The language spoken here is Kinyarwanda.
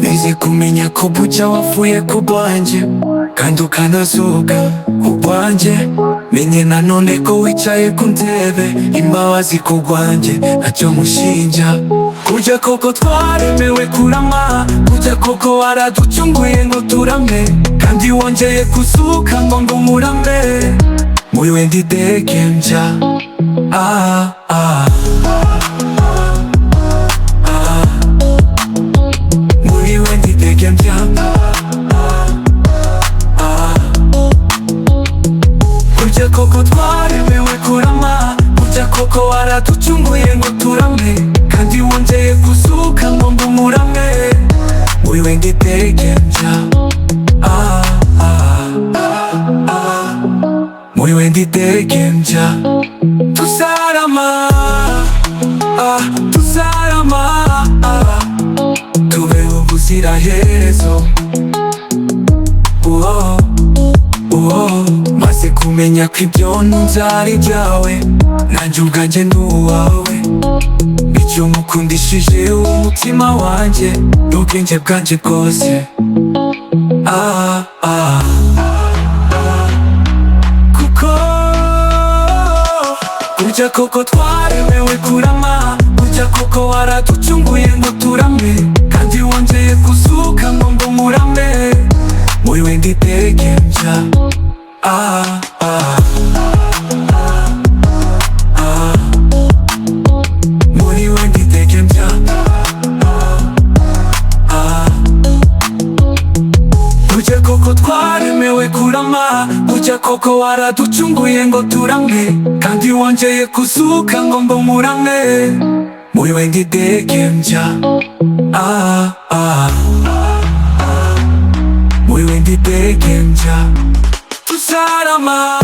Nize kumenya ko bucya wavuye ku bwanjye kandi ukanazuka ku bwanjye. Menye nanone ko wicaye ku ntebe imbabazi ku bwanjye ntacyo mushinja. Burya koko twaremewe kurama, burya koko waraducunguye ngo turame, kandi wongeye kuzuka ngo murame. Muri we ndidegembya, muri we ndidegembya, burya koko twaremewe kurama, burya koko waraducunguye ngo turame, kandi wongeye kuzuka ngo murame. Muri we ndidegembya, muri we ndidegembya. Tuzarama, tuzarama, tubeho ubuziraherezo. Maze kumenya ko ibyo ntunze ari ibyawe, nanjye ubwanjye ndi uwawe. Icyo mukundishije umutima wanjye n'ubwenge bwanjye bwose. Kuko burya koko twaremewe kurama, burya koko waraducunguye ngo turame, kandi wongeye kuzuka ngo murame. Muri we ndidegembya, muri we ndidegembya, burya koko twaremewe kurama, burya koko waraducunguye ngo turame, kandi wongeye kuzuka ngo murame. Muri we ndidegembya, muri we ndidegembya. Tuzarama,